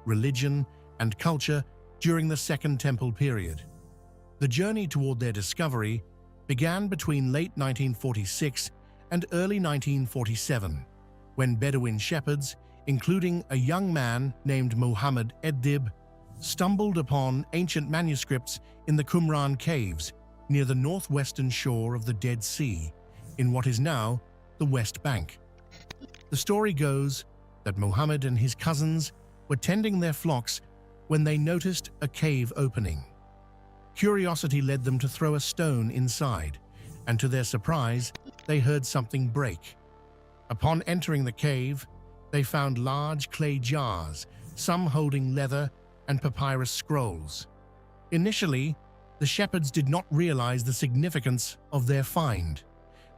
religion, and culture during the Second Temple period. The journey toward their discovery began between late 1946 and early 1947, when Bedouin shepherds, including a young man named Muhammad Eddib, stumbled upon ancient manuscripts in the Qumran caves near the northwestern shore of the Dead Sea, in what is now the West Bank. The story goes that Muhammad and his cousins were tending their flocks when they noticed a cave opening. Curiosity led them to throw a stone inside, and to their surprise, they heard something break. Upon entering the cave, they found large clay jars, some holding leather and papyrus scrolls. Initially, the shepherds did not realize the significance of their find.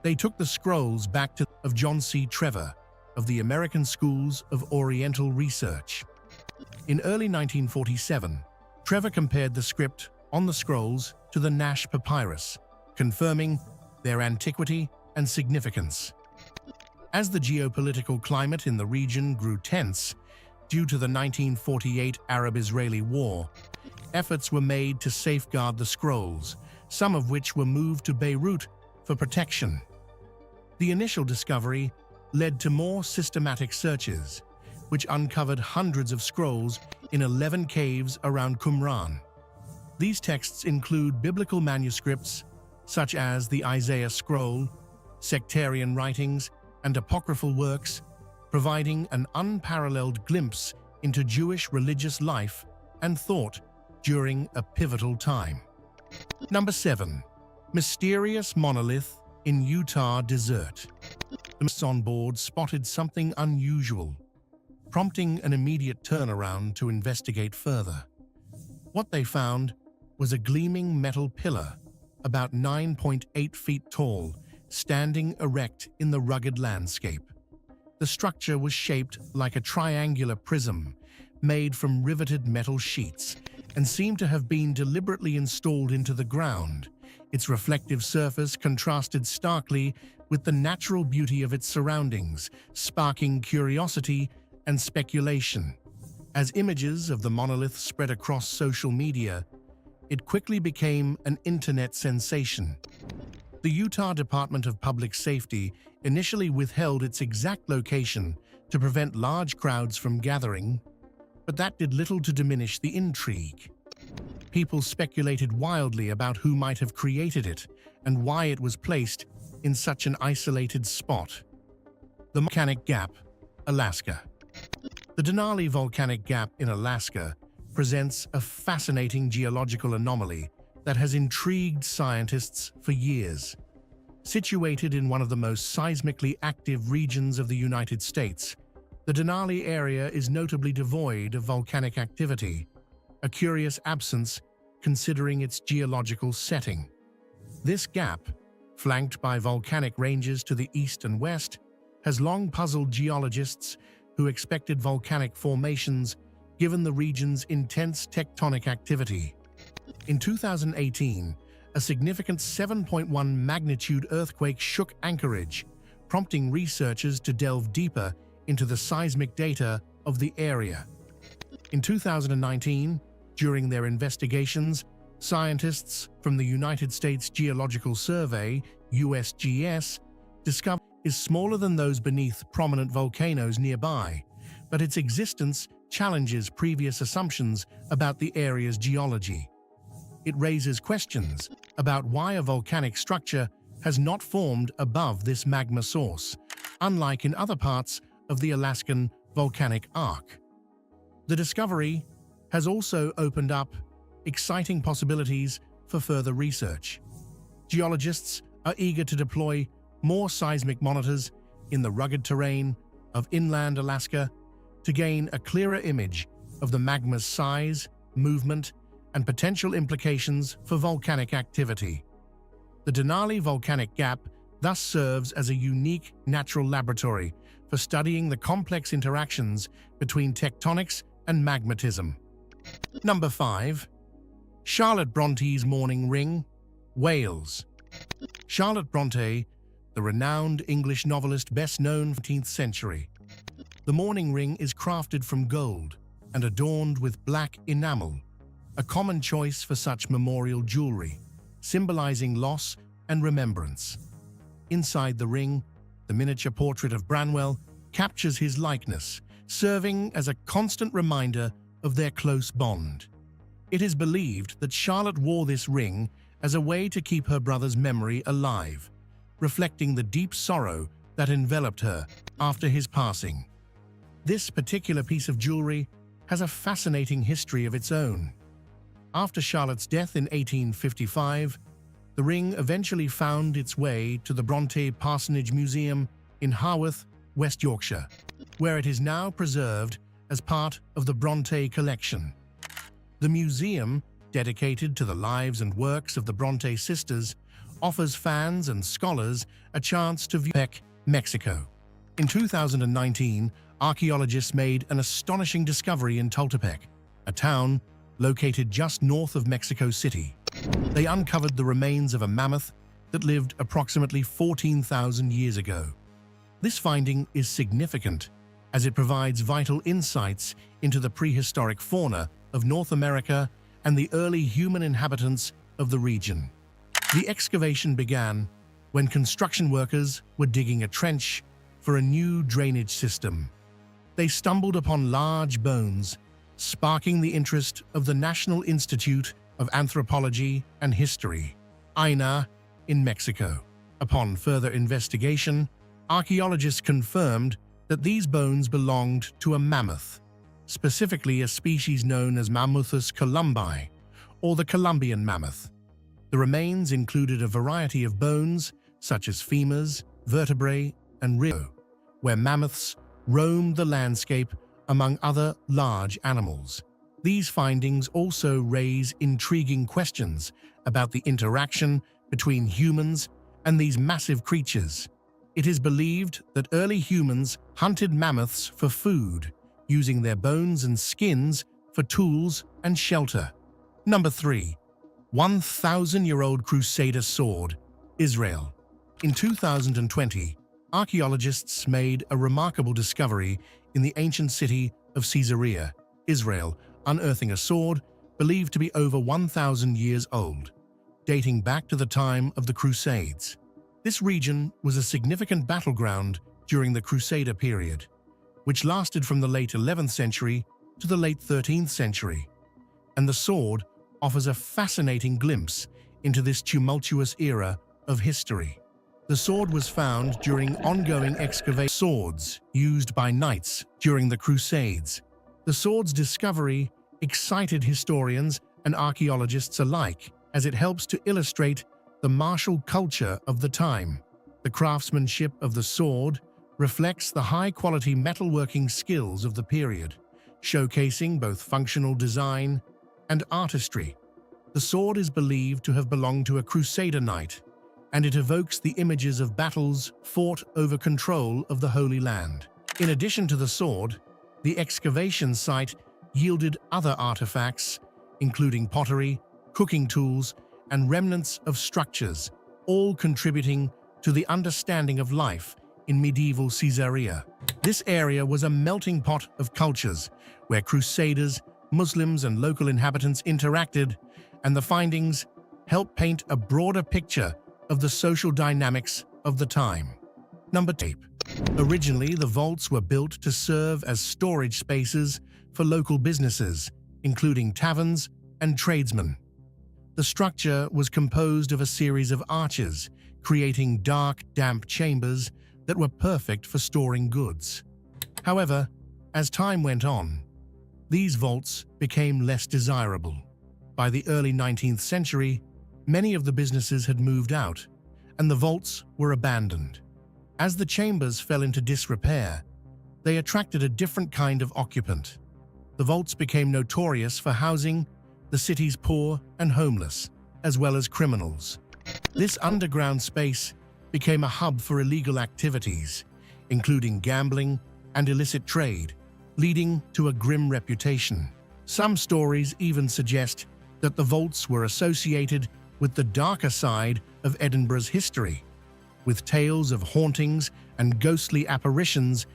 They took the scrolls back to John C. Trevor of the American Schools of Oriental Research. In early 1947, Trevor compared the script on the scrolls to the Nash papyrus, confirming their antiquity and significance. As the geopolitical climate in the region grew tense due to the 1948 Arab-Israeli War, efforts were made to safeguard the scrolls, some of which were moved to Beirut for protection. The initial discovery led to more systematic searches, which uncovered hundreds of scrolls in 11 caves around Qumran. These texts include biblical manuscripts such as the Isaiah Scroll, sectarian writings, and apocryphal works, providing an unparalleled glimpse into Jewish religious life and thought during a pivotal time. Number 7. Mysterious monolith in Utah desert. The mists on board spotted something unusual, prompting an immediate turnaround to investigate further. What they found was a gleaming metal pillar, about 9.8 feet tall, standing erect in the rugged landscape. The structure was shaped like a triangular prism made from riveted metal sheets and seemed to have been deliberately installed into the ground. Its reflective surface contrasted starkly with the natural beauty of its surroundings, sparking curiosity and speculation. As images of the monolith spread across social media, it quickly became an internet sensation. The Utah Department of Public Safety initially withheld its exact location to prevent large crowds from gathering, but that did little to diminish the intrigue. People speculated wildly about who might have created it and why it was placed in such an isolated spot. The Volcanic Gap, Alaska. The Denali Volcanic Gap in Alaska presents a fascinating geological anomaly that has intrigued scientists for years. Situated in one of the most seismically active regions of the United States, the Denali area is notably devoid of volcanic activity, a curious absence considering its geological setting. This gap, flanked by volcanic ranges to the east and west, has long puzzled geologists who expected volcanic formations given the region's intense tectonic activity. In 2018, a significant 7.1 magnitude earthquake shook Anchorage, prompting researchers to delve deeper into the seismic data of the area. In 2019, during their investigations, scientists from the United States Geological Survey, USGS, discovered it is smaller than those beneath prominent volcanoes nearby, but its existence challenges previous assumptions about the area's geology. It raises questions about why a volcanic structure has not formed above this magma source, unlike in other parts of the Alaskan volcanic arc. The discovery has also opened up exciting possibilities for further research. Geologists are eager to deploy more seismic monitors in the rugged terrain of inland Alaska to gain a clearer image of the magma's size, movement, and potential implications for volcanic activity. The Denali Volcanic Gap thus serves as a unique natural laboratory for studying the complex interactions between tectonics and magmatism. Number 5. Charlotte Bronte's Morning Ring, Wales. Charlotte Bronte, the renowned English novelist best known for the 19th century. The Morning Ring is crafted from gold, and adorned with black enamel, a common choice for such memorial jewelry, symbolizing loss and remembrance. Inside the ring, the miniature portrait of Branwell captures his likeness, serving as a constant reminder of their close bond. It is believed that Charlotte wore this ring as a way to keep her brother's memory alive, reflecting the deep sorrow that enveloped her after his passing. This particular piece of jewelry has a fascinating history of its own. After Charlotte's death in 1855, the ring eventually found its way to the Bronte Parsonage Museum in Haworth, West Yorkshire, where it is now preserved as part of the Bronte collection. The museum, dedicated to the lives and works of the Bronte sisters, offers fans and scholars a chance to view Mexico. In 2019, archaeologists made an astonishing discovery in Tultepec, a town located just north of Mexico City. They uncovered the remains of a mammoth that lived approximately 14,000 years ago. This finding is significant as it provides vital insights into the prehistoric fauna of North America and the early human inhabitants of the region. The excavation began when construction workers were digging a trench for a new drainage system. They stumbled upon large bones, sparking the interest of the National Institute of Anthropology and History, INAH, in Mexico. Upon further investigation, archaeologists confirmed that these bones belonged to a mammoth, specifically a species known as Mammuthus columbi, or the Columbian mammoth. The remains included a variety of bones, such as femurs, vertebrae, and ribs, where mammoths roamed the landscape among other large animals. These findings also raise intriguing questions about the interaction between humans and these massive creatures. It is believed that early humans hunted mammoths for food, using their bones and skins for tools and shelter. Number 3. 1,000-year-old Crusader sword, Israel. In 2020, archaeologists made a remarkable discovery in the ancient city of Caesarea, Israel, unearthing a sword believed to be over 1,000 years old, dating back to the time of the Crusades. This region was a significant battleground during the Crusader period, which lasted from the late 11th century to the late 13th century, and the sword offers a fascinating glimpse into this tumultuous era of history. The sword was found during ongoing excavation swords used by knights during the Crusades. The sword's discovery excited historians and archaeologists alike, as it helps to illustrate the martial culture of the time. The craftsmanship of the sword reflects the high-quality metalworking skills of the period, showcasing both functional design and artistry. The sword is believed to have belonged to a Crusader knight, and it evokes the images of battles fought over control of the Holy Land. In addition to the sword, the excavation site yielded other artifacts, including pottery, cooking tools, and remnants of structures, all contributing to the understanding of life in medieval Caesarea. This area was a melting pot of cultures where Crusaders, Muslims, and local inhabitants interacted, and the findings help paint a broader picture of the social dynamics of the time. Number 8. Originally, the vaults were built to serve as storage spaces for local businesses, including taverns and tradesmen. The structure was composed of a series of arches, creating dark, damp chambers that were perfect for storing goods. However, as time went on, these vaults became less desirable. By the early 19th century, many of the businesses had moved out, and the vaults were abandoned. As the chambers fell into disrepair, they attracted a different kind of occupant. The vaults became notorious for housing the city's poor and homeless, as well as criminals. This underground space became a hub for illegal activities, including gambling and illicit trade, leading to a grim reputation. Some stories even suggest that the vaults were associated with the darker side of Edinburgh's history, with tales of hauntings and ghostly apparitions